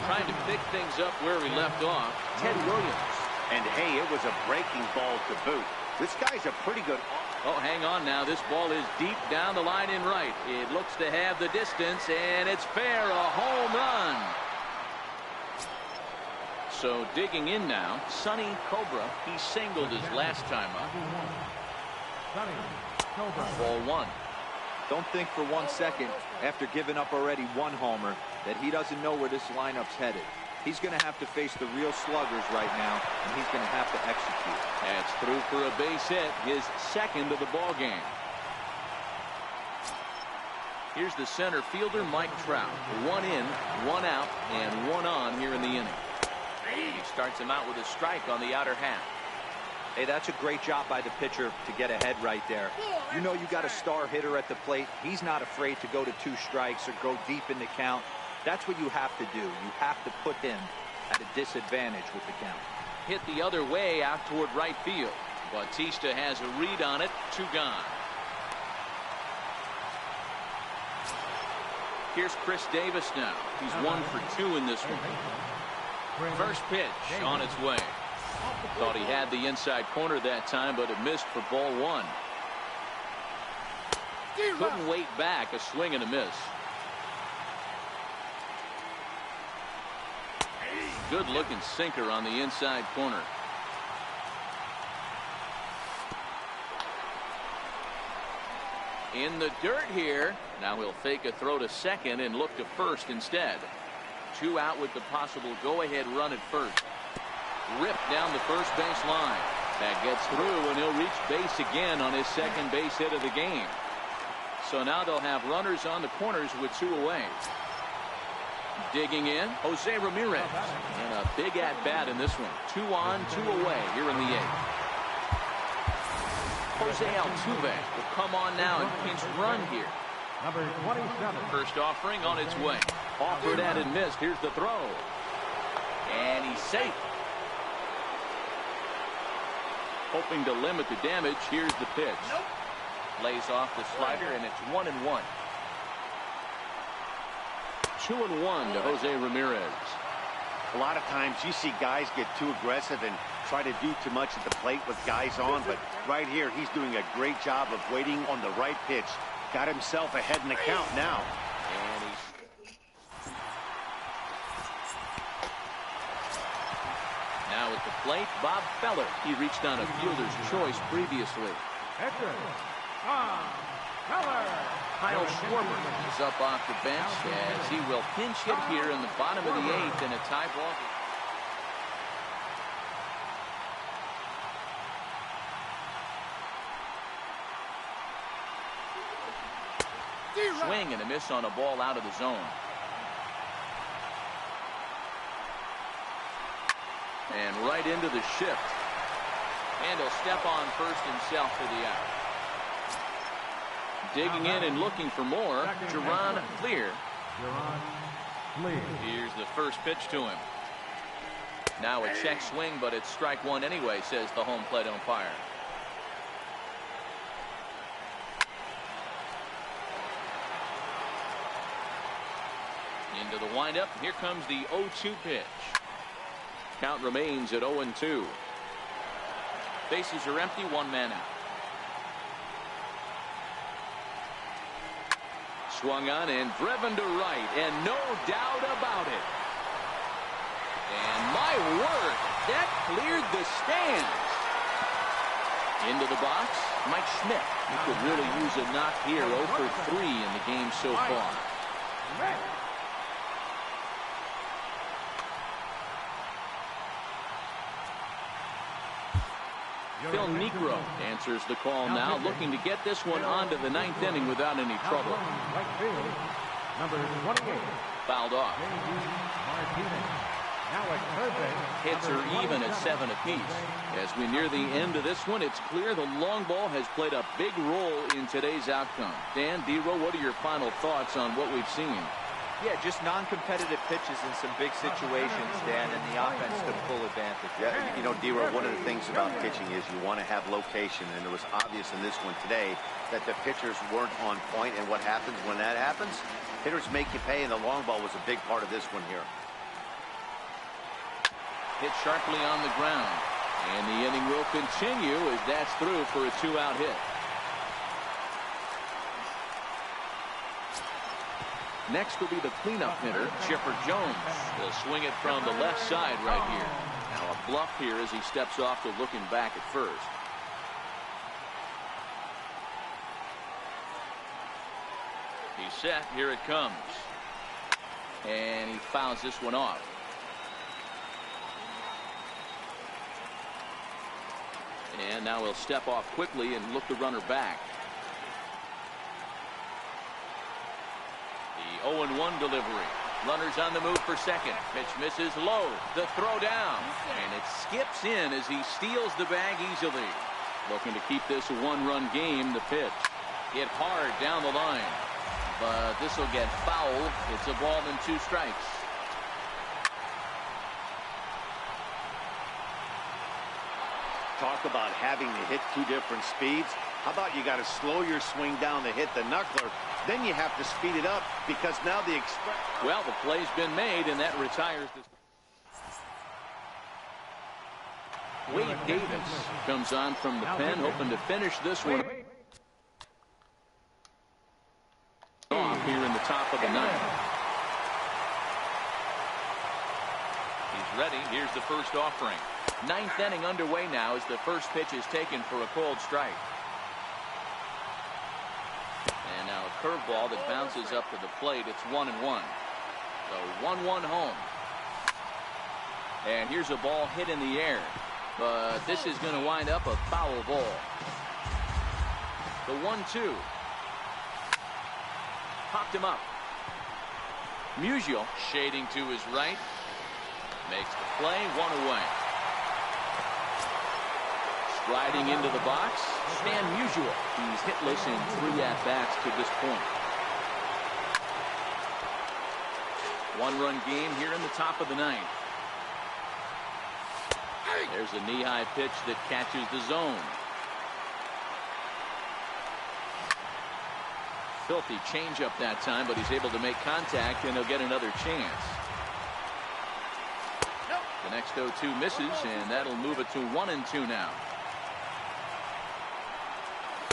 Trying to pick things up where he left off, Ted Williams. And hey, it was a breaking ball to boot. This guy's a pretty good... Oh, hang on now. This ball is deep down the line in right. It looks to have the distance, and it's fair. A home run. So digging in now, Sonny Cobra. He singled his last time up. Ball 1. Don't think for 1 second, after giving up already 1 homer, that he doesn't know where this lineup's headed. He's going to have to face the real sluggers right now, and he's going to have to execute. That's through for a base hit, his 2nd of the ball game. Here's the center fielder, Mike Trout. 1 in, 1 out, and 1 on here in the inning. He starts him out with a strike on the outer half. Hey, that's a great job by the pitcher to get ahead right there. You know you got a star hitter at the plate. He's not afraid to go to 2 strikes or go deep in the count. That's what you have to do. You have to put him at a disadvantage with the count. Hit the other way out toward right field. Bautista has a read on it. 2 gone. Here's Chris Davis now. He's 1 for 2 in this one. First pitch on its way. Thought he had the inside corner that time, but it missed for ball 1. Couldn't wait back. A swing and a miss. Good looking sinker on the inside corner. In the dirt here. Now he'll fake a throw to second and look to first instead. 2 out with the possible go-ahead run at first. Ripped down the first base line. That gets through, and he'll reach base again on his second base hit of the game. So now they'll have runners on the corners with 2 away. Digging in, Jose Ramirez. And a big at-bat in this one. 2 on, 2 away here in the 8th. Jose Altuve will come on now and pinch run here. Number 27. First offering on its way. Offered and missed. Here's the throw. And he's safe. Hoping to limit the damage. Here's the pitch. Lays off the slider, and it's 1-1. 2-1 to Jose Ramirez. A lot of times you see guys get too aggressive and try to do too much at the plate with guys on, but right here he's doing a great job of waiting on the right pitch. Got himself ahead in the count now. And he's now at the plate, Bob Feller. He reached on a fielder's choice previously. Kyle Schwarber is up off the bench as he will pinch hit here in the bottom of the 8th in a tie ball. Swing and a miss on a ball out of the zone. And right into the shift. And he'll step on first himself for the out. Digging in and looking for more, Jerron Clear. Here's the first pitch to him. Now a check swing, but it's strike 1 anyway, says the home plate umpire. Into the windup. Here comes the 0-2 pitch. Count remains at 0-2. Bases are empty. 1 man out. Swung on and driven to right, and no doubt about it. And my word, that cleared the stands. Into the box, Mike Schmidt. He could really use a knock here. 0 for 3 in the game so far. Phil Niekro answers the call now, looking to get this one onto the 9th inning without any trouble. Number 28. Fouled off. Now at third base. Hits are even at 7 apiece. As we near the end of this one, it's clear the long ball has played a big role in today's outcome. Dan, D-Row, what are your final thoughts on what we've seen? Yeah, just non-competitive pitches in some big situations, Dan, and the offense took full advantage. Yeah, you know, D-Row, one of the things about pitching is you want to have location, and it was obvious in this one today that the pitchers weren't on point, and what happens when that happens? Hitters make you pay, and the long ball was a big part of this one here. Hit sharply on the ground, and the inning will continue as that's through for a 2-out hit. Next will be the cleanup hitter, Chipper Jones. He'll swing it from the left side right here. Now a bluff here as he steps off to looking back at first. He's set. Here it comes. And he fouls this one off. And now he'll step off quickly and look the runner back. The 0-1 delivery. Runners on the move for second. Pitch misses low. The throw down. And it skips in as he steals the bag easily. Looking to keep this a one-run game. The pitch hit hard down the line. But this will get foul. It's a ball and 2 strikes. Talk about having to hit 2 different speeds. How about you got to slow your swing down to hit the knuckler, then you have to speed it up because now the express. Well, the play's been made, and that retires the. Wade Davis comes on from the pen, hoping to finish this one off here in the top of the 9th. He's ready. Here's the first offering. 9th inning underway now as the first pitch is taken for a cold strike. And now a curveball that bounces up to the plate. It's 1-1. So 1-1 home. And here's a ball hit in the air. But this is going to wind up a foul ball. The 1-2. Popped him up. Musial shading to his right. Makes the play. 1 away. Striding into the box, Stan Musial. He's hitless in 3 at-bats to this point. 1-run game here in the top of the 9th. There's a knee-high pitch that catches the zone. Filthy changeup that time, but he's able to make contact, and he'll get another chance. The next 0-2 misses, and that'll move it to 1-2 now.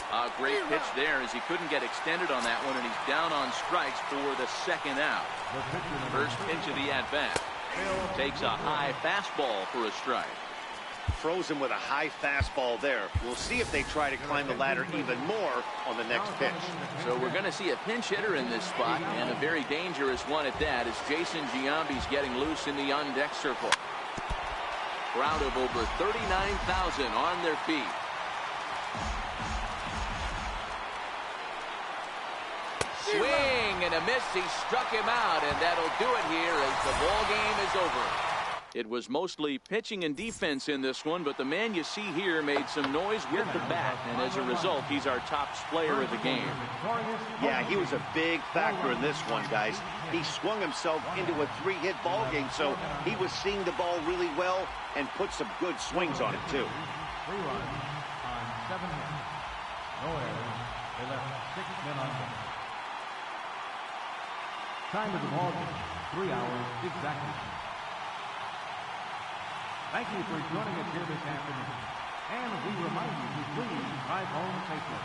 A great pitch there as he couldn't get extended on that one, and he's down on strikes for the 2nd out. First pitch of the at-bat. Takes a high fastball for a strike. Froze him with a high fastball there. We'll see if they try to climb the ladder even more on the next pitch. So we're going to see a pinch hitter in this spot, and a very dangerous one at that, as Jason Giambi's getting loose in the on-deck circle. Crowd of over 39,000 on their feet. Swing and a miss. He struck him out, and that'll do it here as the ball game is over. It was mostly pitching and defense in this one, but the man you see here made some noise with the bat, and as a result, he's our top player of the game. Yeah, he was a big factor in this one, guys. He swung himself into a 3-hit ball game, so he was seeing the ball really well and put some good swings on it, too. 3 runs on 7 hits. No errors. They left 6 men on base. Time of the ball game, 3 hours exactly. Thank you for joining us here this afternoon. And we remind you to please drive home safely.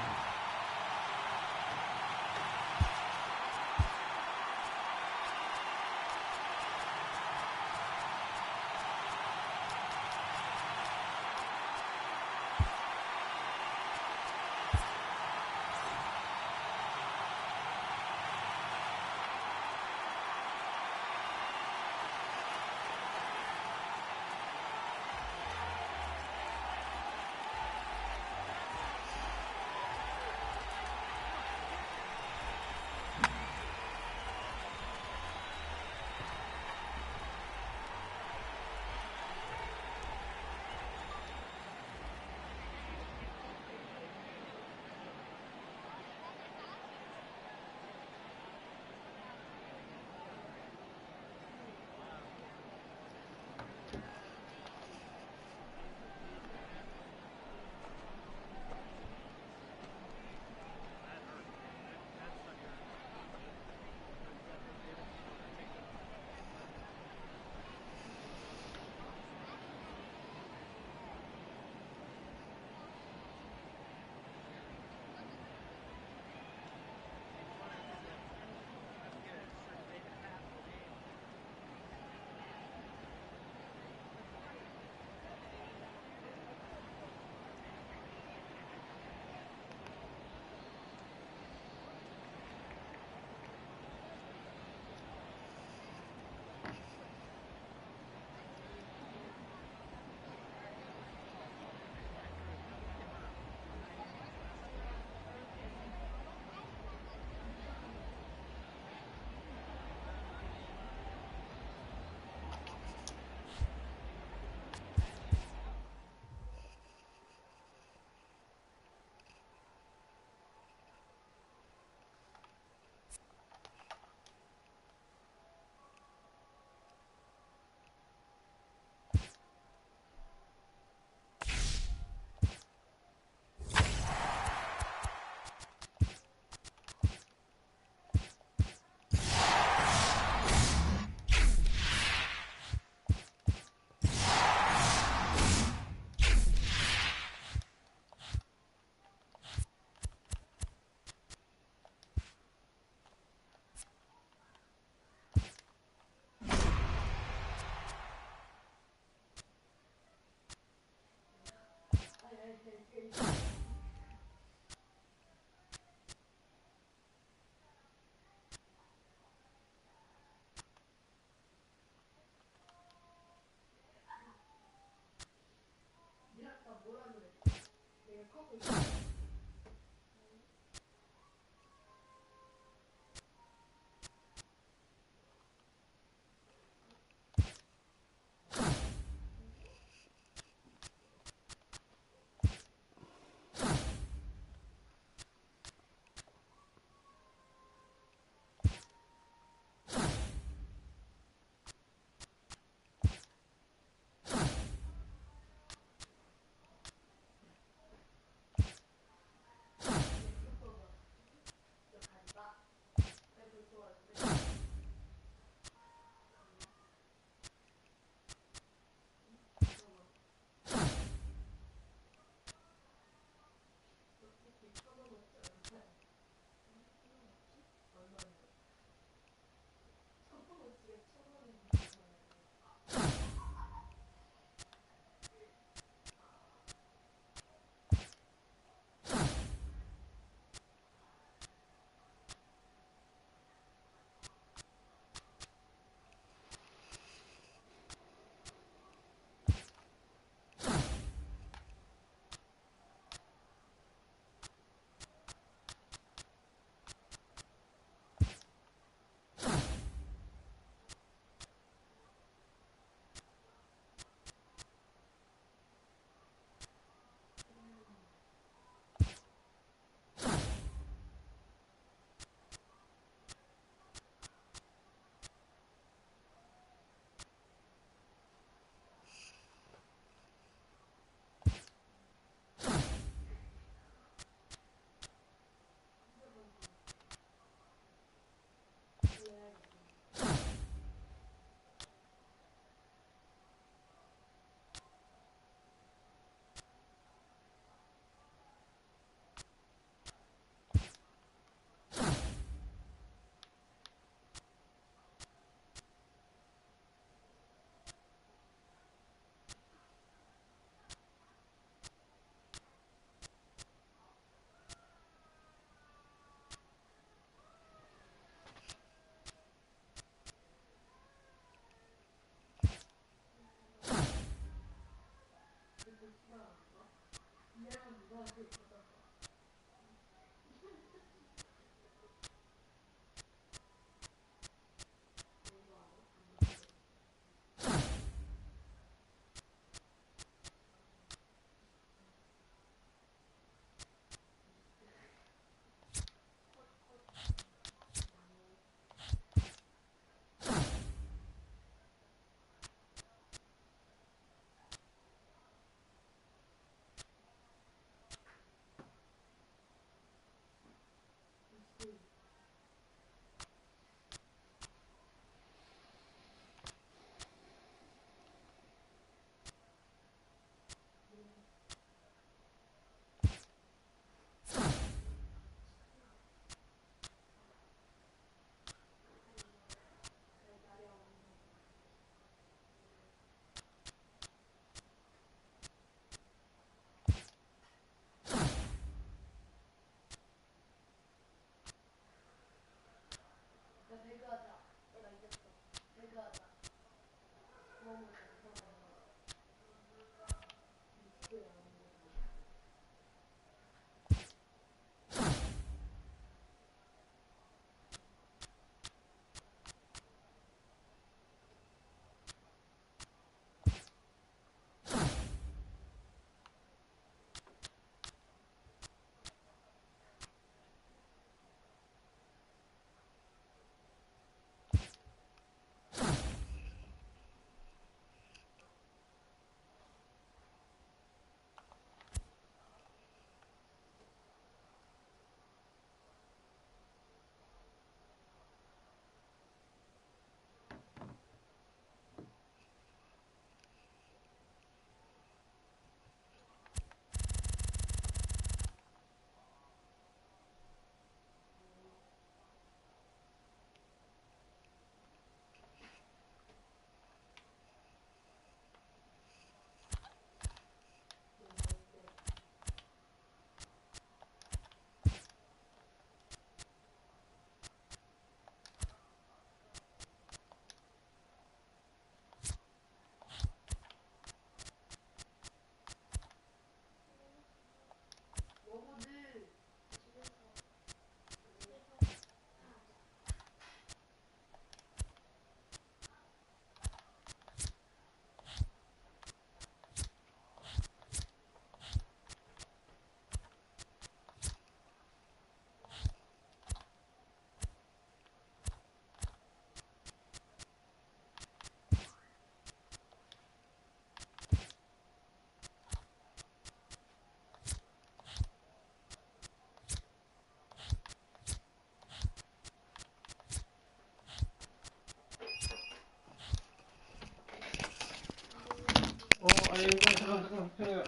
잠깐 편해요.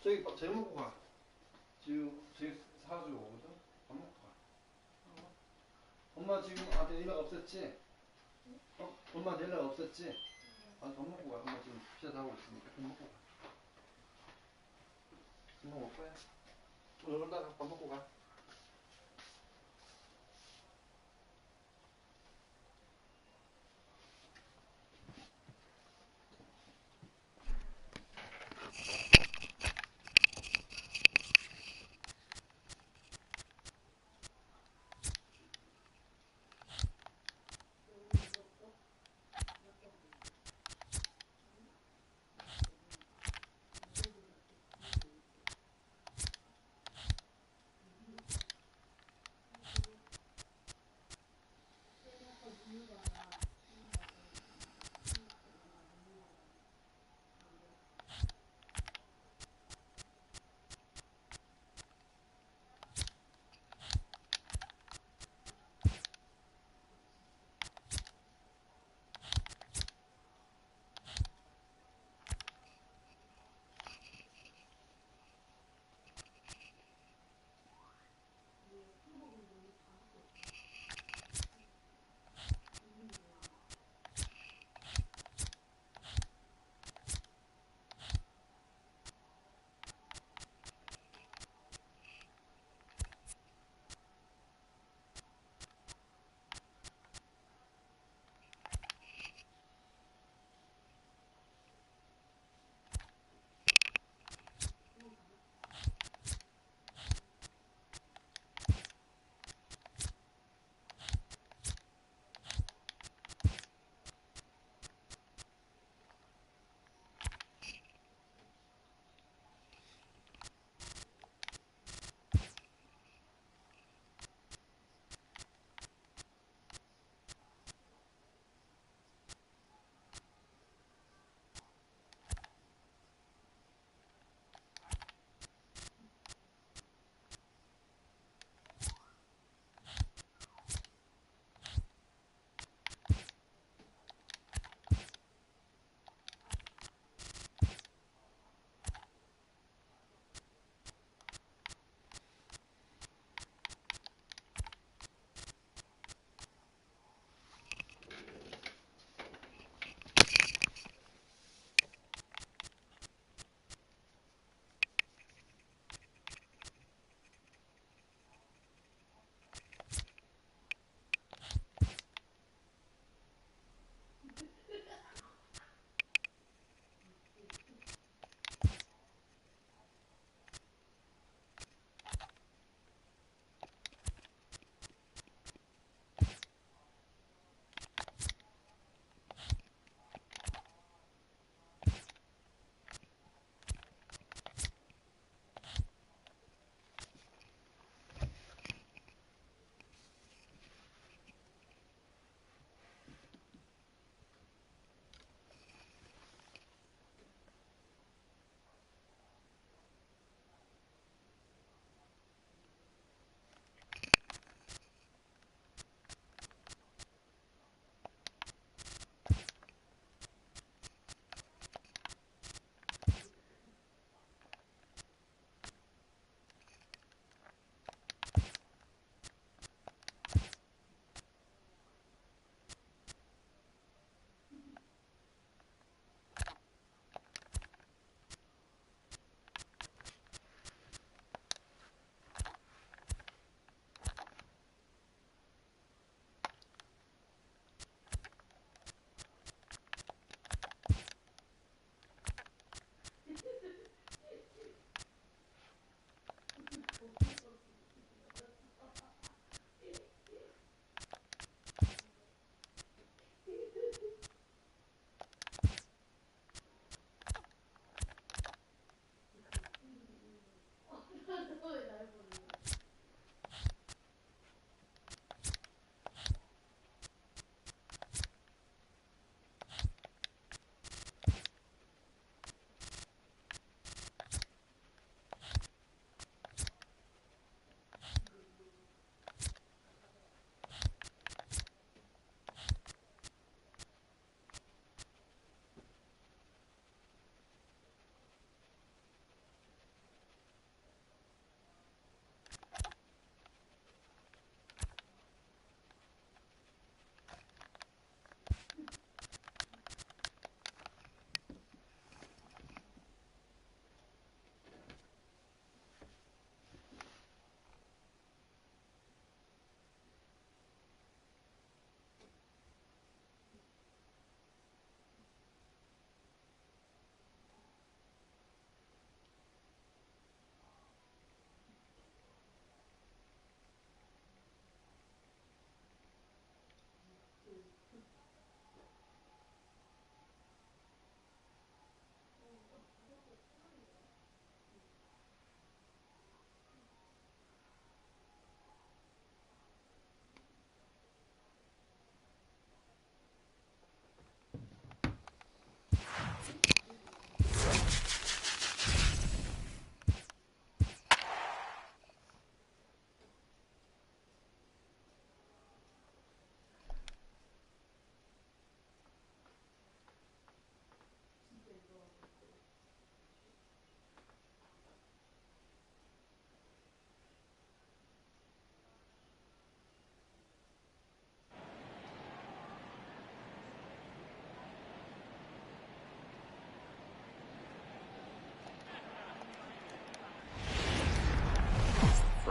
저기 저녁 먹고 가. 지금 저기 사가지고 오거든. 밥 먹고 가. 엄마 지금 아한테 연락 없었지? 엄마한테 연락 없었지? 밥 먹고 가. 엄마 지금 피자 사고 있으니까 밥 먹고 가. 금방 먹을 거야. 오늘 놀다가 밥 먹고 가.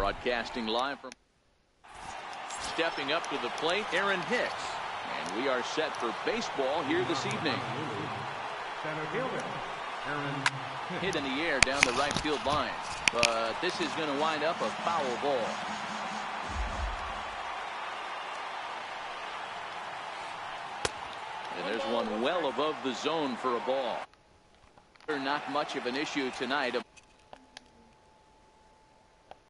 Broadcasting live from stepping up to the plate, Aaron Hicks. And we are set for baseball here this evening. Center fielder, Aaron Hicks. Hit in the air down the right field line. But this is going to wind up a foul ball. And there's one well above the zone for a ball. Not much of an issue tonight.